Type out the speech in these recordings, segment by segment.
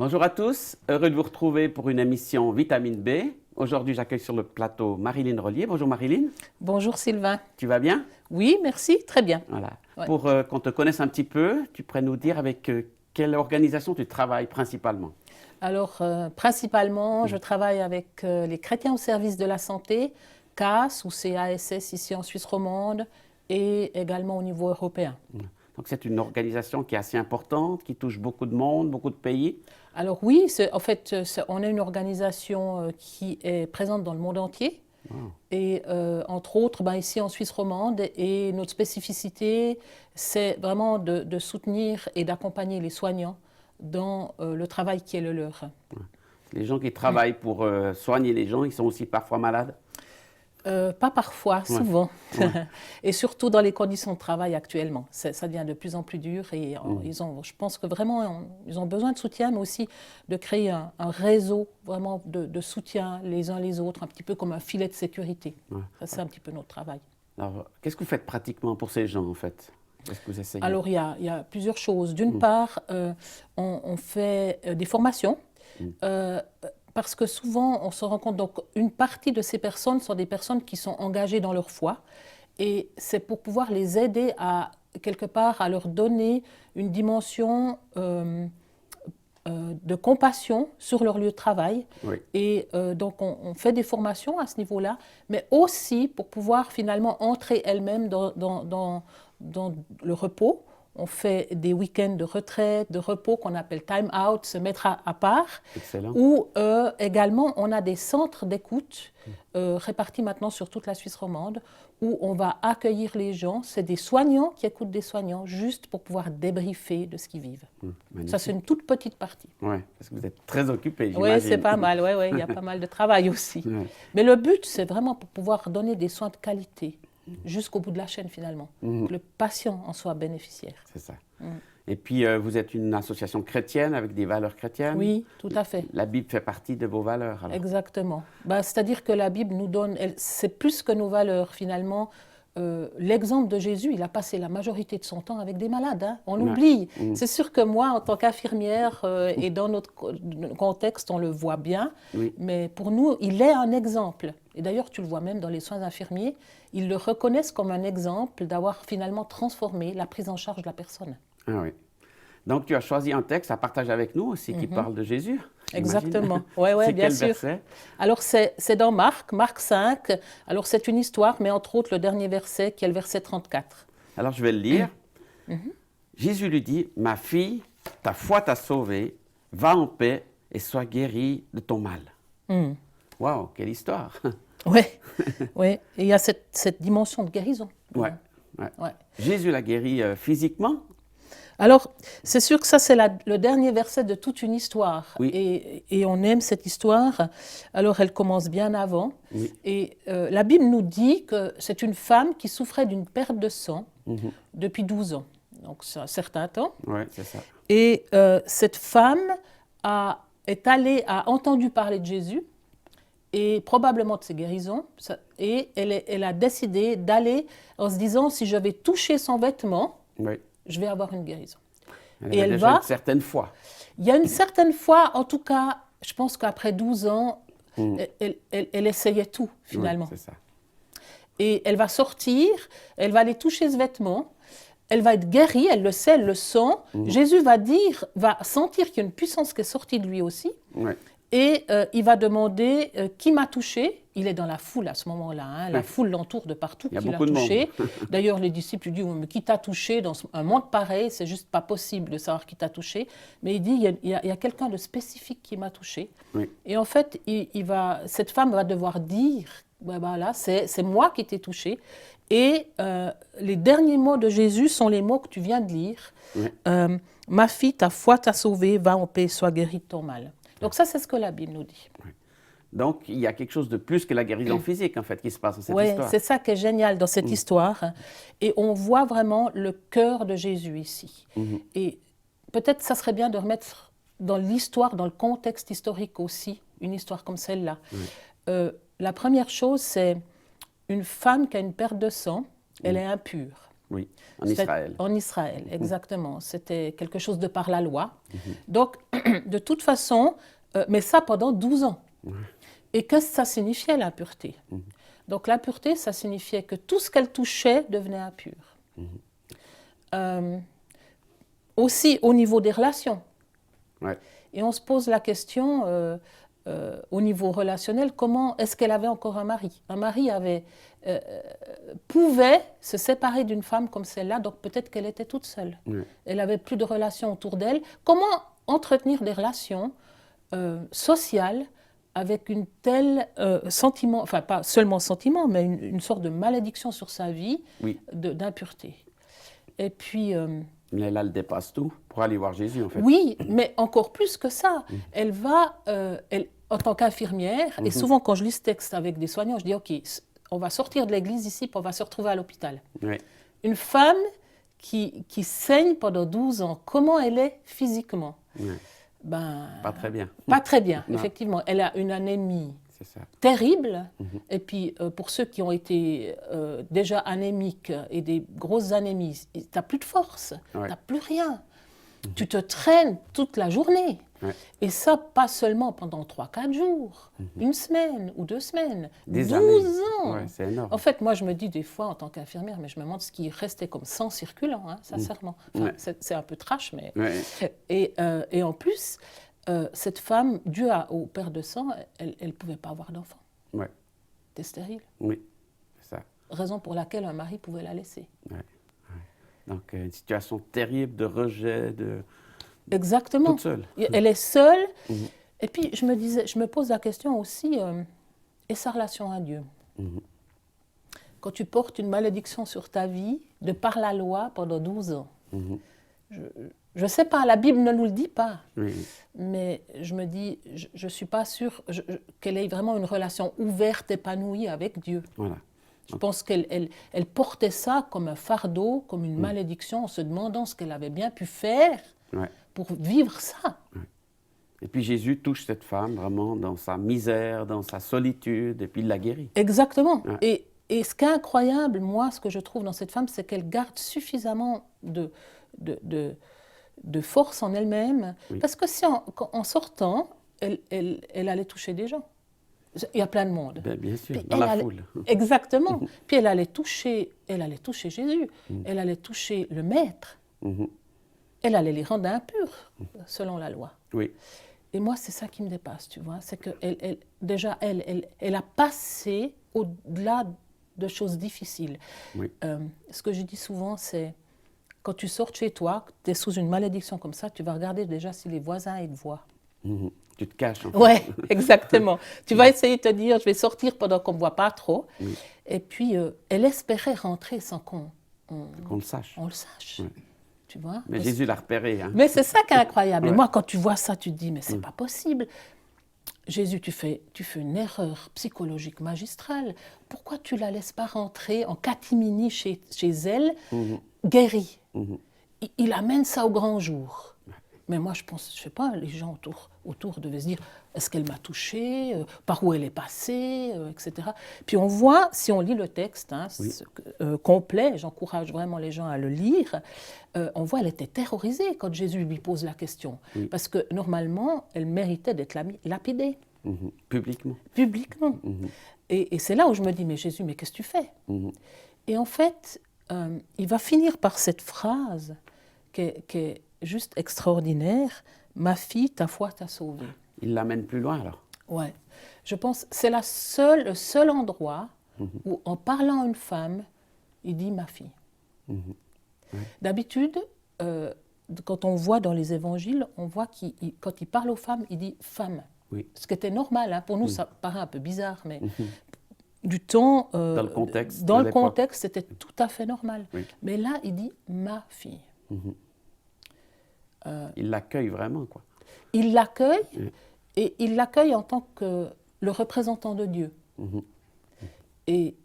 Bonjour à tous, heureux de vous retrouver pour une émission Vitamine B. Aujourd'hui, j'accueille sur le plateau Marilyn Rollier. Bonjour Marilyn. Bonjour Sylvain. Tu vas bien? Oui, merci, très bien. Voilà. Ouais. Pour qu'on te connaisse un petit peu, tu pourrais nous dire avec quelle organisation tu travailles principalement? Alors, principalement, je travaille avec les chrétiens au service de la santé, CAS ou CASS ici en Suisse romande et également au niveau européen. Donc c'est une organisation qui est assez importante, qui touche beaucoup de monde, beaucoup de pays. Alors oui, en fait, on est une organisation qui est présente dans le monde entier. Wow. Et entre autres, ici en Suisse romande, et notre spécificité, c'est vraiment de soutenir et d'accompagner les soignants dans le travail qui est le leur. Les gens qui travaillent pour soigner les gens, ils sont aussi parfois malades. Pas parfois, souvent. Ouais. Et surtout dans les conditions de travail actuellement. Ça devient de plus en plus dur et je pense que vraiment, ils ont besoin de soutien, mais aussi de créer un réseau vraiment de soutien les uns les autres, un petit peu comme un filet de sécurité. Ouais. Ça, c'est un petit peu notre travail. Alors, qu'est-ce que vous faites pratiquement pour ces gens, en fait? Qu'est-ce que vous essayez? Alors, il y a plusieurs choses. D'une part, on fait des formations. Parce que souvent, on se rend compte, donc une partie de ces personnes sont des personnes qui sont engagées dans leur foi, et c'est pour pouvoir les aider à, quelque part, à leur donner une dimension de compassion sur leur lieu de travail. Oui. Et donc, on fait des formations à ce niveau-là, mais aussi pour pouvoir finalement entrer elles-mêmes dans le repos. On fait des week-ends de retraite, de repos qu'on appelle time out, se mettre à part. Excellent. Ou également, on a des centres d'écoute répartis maintenant sur toute la Suisse romande où on va accueillir les gens. C'est des soignants qui écoutent des soignants juste pour pouvoir débriefer de ce qu'ils vivent. Ça, c'est une toute petite partie. Oui, parce que vous êtes très occupé, j'imagine. Oui, c'est pas mal. Ouais, il y a pas mal de travail aussi. Ouais. Mais le but, c'est vraiment pour pouvoir donner des soins de qualité jusqu'au bout de la chaîne finalement, que le patient en soit bénéficiaire. C'est ça. Et puis, vous êtes une association chrétienne avec des valeurs chrétiennes. Oui, tout à fait. La Bible fait partie de vos valeurs, alors. Exactement. C'est-à-dire que la Bible nous donne, c'est plus que nos valeurs finalement. L'exemple de Jésus, il a passé la majorité de son temps avec des malades. Hein. On l'oublie. C'est sûr que moi, en tant qu'infirmière, et dans notre contexte, on le voit bien. Oui. Mais pour nous, il est un exemple. Et d'ailleurs, tu le vois même dans les soins infirmiers, ils le reconnaissent comme un exemple d'avoir finalement transformé la prise en charge de la personne. Ah oui. Donc, tu as choisi un texte à partager avec nous aussi qui parle de Jésus. Exactement. Oui, C'est bien quel sûr. verset? Alors, c'est dans Marc 5. Alors, c'est une histoire, mais entre autres, le dernier verset, qui est le verset 34. Alors, je vais le lire. Jésus lui dit, « Ma fille, ta foi t'a sauvée, va en paix et sois guérie de ton mal. » Waouh, quelle histoire! Oui, ouais. Et il y a cette dimension de guérison. Ouais. Ouais. Jésus l'a guéri physiquement? Alors, c'est sûr que ça, c'est le dernier verset de toute une histoire. Oui. Et on aime cette histoire. Alors, elle commence bien avant. Oui. Et la Bible nous dit que c'est une femme qui souffrait d'une perte de sang depuis 12 ans. Donc, c'est un certain temps. Oui, c'est ça. Et cette femme a entendu parler de Jésus et probablement de ses guérisons. Et elle a décidé d'aller en se disant, si je vais toucher son vêtement, Oui. je vais avoir une guérison. Elle avait déjà une certaine foi. Il y a une certaine foi, en tout cas, je pense qu'après 12 ans, elle essayait tout, finalement. Oui, c'est ça. Et elle va sortir, elle va aller toucher ce vêtement, elle va être guérie, elle le sait, elle le sent. Jésus va sentir qu'il y a une puissance qui est sortie de lui aussi. Oui. Et il va demander qui m'a touché. Il est dans la foule à ce moment-là. Hein. La foule l'entoure de partout, qui l'a touché. D'ailleurs, les disciples lui disent mais qui t'a touché dans un monde pareil, c'est juste pas possible de savoir qui t'a touché. Mais il dit il y a quelqu'un de spécifique qui m'a touché. Oui. Et en fait, cette femme va devoir dire voilà, c'est moi qui t'ai touché. Et les derniers mots de Jésus sont les mots que tu viens de lire. Oui. Ma fille, ta foi t'a sauvée, va en paix, sois guérie de ton mal. Donc ça, c'est ce que la Bible nous dit. Oui. Donc, il y a quelque chose de plus que la guérison physique, en fait, qui se passe dans cette histoire. Oui, c'est ça qui est génial dans cette histoire. Et on voit vraiment le cœur de Jésus ici. Et peut-être ça serait bien de remettre dans l'histoire, dans le contexte historique aussi, une histoire comme celle-là. La première chose, c'est une femme qui a une perte de sang, elle est impure. Oui, en Israël. En Israël, exactement. C'était quelque chose de par la loi. Donc, de toute façon, mais ça pendant 12 ans. Et qu'est-ce que ça signifiait, l'impureté? Donc, l'impureté, ça signifiait que tout ce qu'elle touchait devenait impur. Aussi au niveau des relations. Ouais. Et on se pose la question, au niveau relationnel, comment est-ce qu'elle avait encore un mari? Un mari pouvait se séparer d'une femme comme celle-là, donc peut-être qu'elle était toute seule. Elle n'avait plus de relations autour d'elle. Comment entretenir des relations sociales avec une telle sentiment, enfin pas seulement sentiment, mais une sorte de malédiction sur sa vie, d'impureté. Et puis... mais là, elle dépasse tout pour aller voir Jésus, en fait. Oui, mais encore plus que ça. Elle va, en tant qu'infirmière, et souvent quand je lis ce texte avec des soignants, je dis, OK, on va sortir de l'église ici, puis on va se retrouver à l'hôpital. Oui. Une femme qui saigne pendant 12 ans, comment elle est physiquement? Pas très bien. Pas très bien, effectivement. Elle a une anémie terrible. Et puis, pour ceux qui ont été déjà anémiques et des grosses anémies, tu n'as plus de force, tu n'as plus rien. Tu te traînes toute la journée. Et ça, pas seulement pendant 3-4 jours, une semaine ou 2 semaines, des 12 ans. Ouais, c'est énorme. En fait, moi, je me dis des fois, en tant qu'infirmière, mais je me demande ce qui restait comme sang circulant, sincèrement. Enfin, c'est un peu trash, mais... Et en plus, cette femme, due au père de sang, elle ne pouvait pas avoir d'enfant. C'était stérile. Oui, c'est ça. Raison pour laquelle un mari pouvait la laisser. Donc, une situation terrible de rejet, Exactement. toute seule. Elle est seule. Et puis, je me pose la question aussi, et sa relation à Dieu? Quand tu portes une malédiction sur ta vie, de par la loi, pendant 12 ans, je ne sais pas, la Bible ne nous le dit pas, mais je me dis, je ne suis pas sûre qu'elle ait vraiment une relation ouverte, épanouie avec Dieu. Voilà. Je pense qu'elle portait ça comme un fardeau, comme une malédiction, en se demandant ce qu'elle avait bien pu faire pour vivre ça. Et puis Jésus touche cette femme vraiment dans sa misère, dans sa solitude, et puis il la guérit. Exactement. Et ce qui est incroyable, moi, ce que je trouve dans cette femme, c'est qu'elle garde suffisamment de force en elle-même, parce que si en sortant, elle allait toucher des gens. Il y a plein de monde. Bien sûr, Puis dans la foule. Exactement. Puis elle allait toucher Jésus, elle allait toucher le Maître, elle allait les rendre impurs, selon la loi. Oui. Et moi, c'est ça qui me dépasse, tu vois. C'est qu'elle, déjà, elle a passé au-delà de choses difficiles. Ce que je dis souvent, c'est quand tu sors de chez toi, tu es sous une malédiction comme ça, tu vas regarder déjà si les voisins ils te voient. Tu te caches, en fait. Oui, exactement. Tu vas essayer de te dire, je vais sortir pendant qu'on ne me voit pas trop. Et puis, elle espérait rentrer sans qu'on le sache. On le sache. Tu vois? Mais Jésus l'a repéré. Mais c'est ça qui est incroyable. Et moi, quand tu vois ça, tu te dis, mais c'est pas possible. Jésus, tu fais une erreur psychologique magistrale. Pourquoi tu la laisses pas rentrer en catimini chez elle, guérie? Il amène ça au grand jour. Mais moi, je pense, je sais pas, les gens autour devaient se dire, est-ce qu'elle m'a touchée, par où elle est passée, etc. Puis on voit, si on lit le texte complet, j'encourage vraiment les gens à le lire, on voit elle était terrorisée quand Jésus lui pose la question. Parce que normalement, elle méritait d'être lapidée. Publiquement. Publiquement. Et c'est là où je me dis, mais Jésus, mais qu'est-ce que tu fais? Et en fait, il va finir par cette phrase qui est juste extraordinaire. Ma fille, ta foi t'a sauvée. Il l'amène plus loin alors. Ouais. Je pense que c'est le seul endroit où, en parlant à une femme, il dit ma fille. D'habitude, quand on voit dans les évangiles, on voit quand il parle aux femmes, il dit femme. Ce qui était normal. Hein. Pour nous, ça paraît un peu bizarre, mais du temps, dans le contexte, c'était tout à fait normal. Mais là, il dit ma fille. Il l'accueille vraiment, quoi. Il l'accueille, et il l'accueille en tant que le représentant de Dieu. Et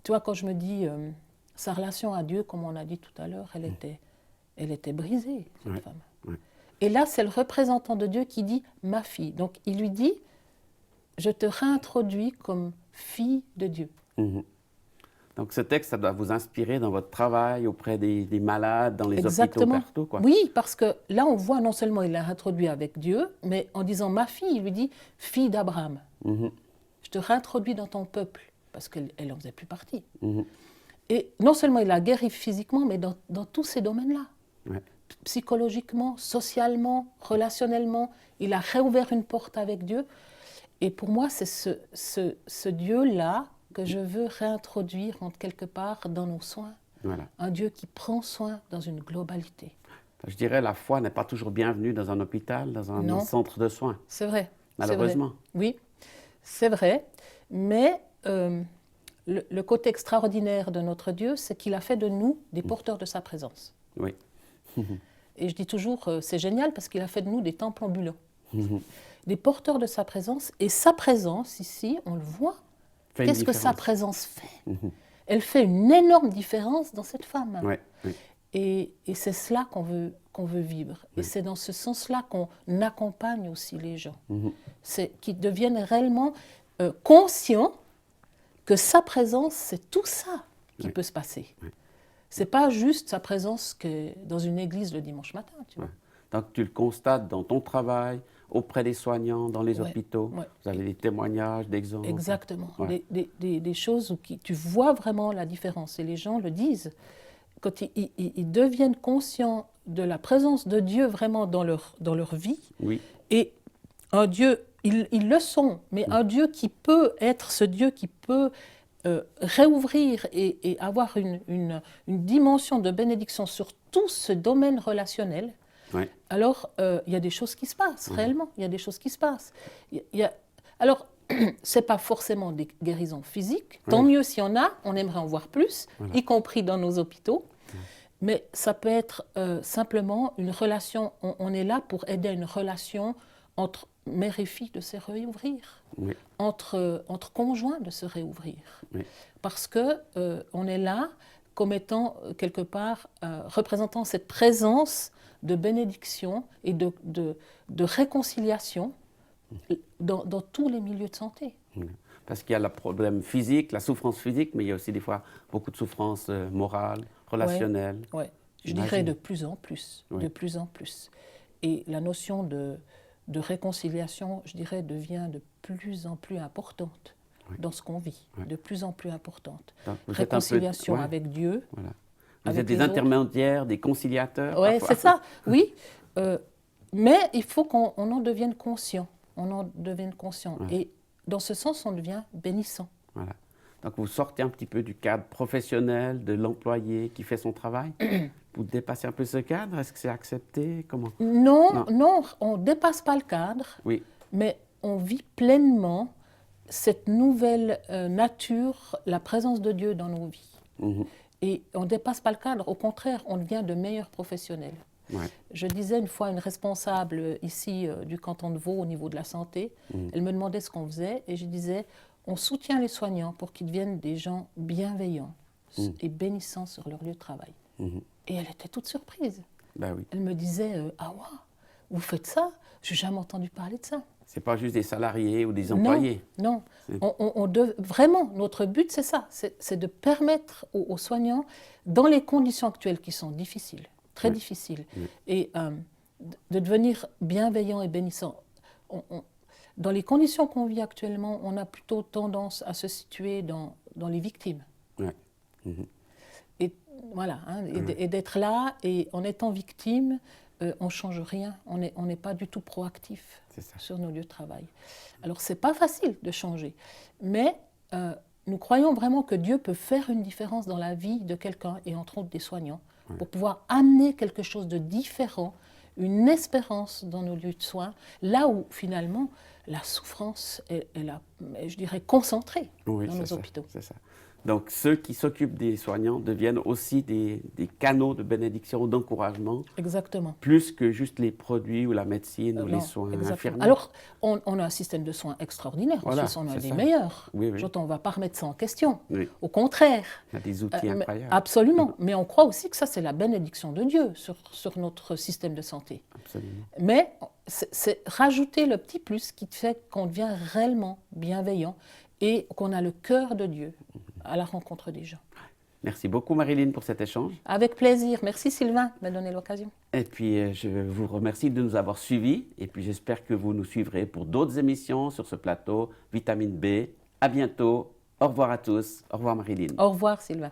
tu vois, quand je me dis, sa relation à Dieu, comme on a dit tout à l'heure, elle était brisée, cette femme. Et là, c'est le représentant de Dieu qui dit « ma fille ». Donc, il lui dit « je te réintroduis comme fille de Dieu ». Donc ce texte, ça doit vous inspirer dans votre travail auprès des malades, dans les Exactement. hôpitaux, partout, quoi. Oui, parce que là, on voit non seulement il l'a introduit avec Dieu, mais en disant ma fille, il lui dit fille d'Abraham. Je te réintroduis dans ton peuple, parce qu'elle n'en faisait plus partie. Et non seulement il a guéri physiquement, mais dans tous ces domaines-là. Ouais. Psychologiquement, socialement, relationnellement, il a réouvert une porte avec Dieu. Et pour moi, c'est ce Dieu-là que je veux réintroduire en quelque part dans nos soins. Voilà. Un Dieu qui prend soin dans une globalité. Je dirais la foi n'est pas toujours bienvenue dans un hôpital, dans un centre de soins. C'est vrai. Malheureusement. Oui, c'est vrai. Mais le côté extraordinaire de notre Dieu, c'est qu'il a fait de nous des porteurs de sa présence. Oui. Et je dis toujours, c'est génial parce qu'il a fait de nous des temples ambulants. Des porteurs de sa présence. Et sa présence, ici, on le voit. Qu'est-ce que sa présence fait? Elle fait une énorme différence dans cette femme. Ouais, oui. Et c'est cela qu'on veut vivre. Et c'est dans ce sens-là qu'on accompagne aussi les gens. C'est qu'ils deviennent réellement conscients que sa présence, c'est tout ça qui peut se passer. C'est pas juste sa présence que dans une église le dimanche matin. Tu vois. Donc tu le constates dans ton travail, auprès des soignants, dans les hôpitaux. Vous avez des témoignages, d'exemples. Exactement. Des choses où tu vois vraiment la différence. Et les gens le disent. Quand ils deviennent conscients de la présence de Dieu vraiment dans leur vie, et un Dieu, ils le sont, mais un Dieu qui peut être ce Dieu qui peut réouvrir et avoir une dimension de bénédiction sur tout ce domaine relationnel, alors il y a des choses qui se passent, réellement, il y a des choses qui se passent. Alors, ce n'est pas forcément des guérisons physiques, tant mieux s'il y en a, on aimerait en voir plus, y compris dans nos hôpitaux, mais ça peut être simplement une relation, on est là pour aider à une relation entre mère et fille de se réouvrir, entre conjoints de se réouvrir, parce qu'on est là comme étant quelque part représentant cette présence de bénédiction et de réconciliation dans tous les milieux de santé. Parce qu'il y a le problème physique, la souffrance physique, mais il y a aussi des fois beaucoup de souffrance morale, relationnelle. Oui, je dirais de plus en plus, de plus en plus. Et la notion de réconciliation, je dirais, devient de plus en plus importante dans ce qu'on vit, de plus en plus importante. Réconciliation avec Dieu. Voilà. Vous êtes des intermédiaires, des conciliateurs. Oui, c'est ça, oui. Mais il faut qu'on en devienne conscient. On en devienne conscient. Et dans ce sens, on devient bénissant. Voilà. Donc vous sortez un petit peu du cadre professionnel de l'employé qui fait son travail. Vous dépassez un peu ce cadre. Est-ce que c'est accepté? Comment? Non, on ne dépasse pas le cadre. Oui. Mais on vit pleinement cette nouvelle nature, la présence de Dieu dans nos vies. Et on ne dépasse pas le cadre. Au contraire, on devient de meilleurs professionnels. Je disais une fois à une responsable ici du canton de Vaud au niveau de la santé, elle me demandait ce qu'on faisait et je disais, on soutient les soignants pour qu'ils deviennent des gens bienveillants et bénissants sur leur lieu de travail. Et elle était toute surprise. Elle me disait, ah ouais, vous faites ça? Je n'ai jamais entendu parler de ça. Ce n'est pas juste des salariés ou des employés. Non. Vraiment, notre but, c'est ça. C'est de permettre aux soignants, dans les conditions actuelles qui sont difficiles, très difficiles, et de devenir bienveillants et bénissants. Dans les conditions qu'on vit actuellement, on a plutôt tendance à se situer dans les victimes. Et voilà, et d'être là, et en étant victime, on ne change rien, on n'est pas du tout proactif sur nos lieux de travail. Alors, ce n'est pas facile de changer, mais nous croyons vraiment que Dieu peut faire une différence dans la vie de quelqu'un, et entre autres des soignants, pour pouvoir amener quelque chose de différent, une espérance dans nos lieux de soins, là où finalement la souffrance est je dirais, concentrée dans nos hôpitaux. C'est ça. Donc, ceux qui s'occupent des soignants deviennent aussi des canaux de bénédiction, d'encouragement. Exactement. Plus que juste les produits ou la médecine ou les soins infirmiers. Alors, on a un système de soins extraordinaire. En Suisse, on a des meilleurs. On ne va pas remettre ça en question. Au contraire. Il y a des outils incroyables. Absolument. Mais on croit aussi que ça, c'est la bénédiction de Dieu sur notre système de santé. Absolument. Mais c'est rajouter le petit plus qui fait qu'on devient réellement bienveillant et qu'on a le cœur de Dieu à la rencontre des gens. Merci beaucoup Marilyn pour cet échange. Avec plaisir. Merci Sylvain de me donner l'occasion. Et puis je vous remercie de nous avoir suivis et puis j'espère que vous nous suivrez pour d'autres émissions sur ce plateau Vitamine B. À bientôt. Au revoir à tous. Au revoir Marilyn. Au revoir Sylvain.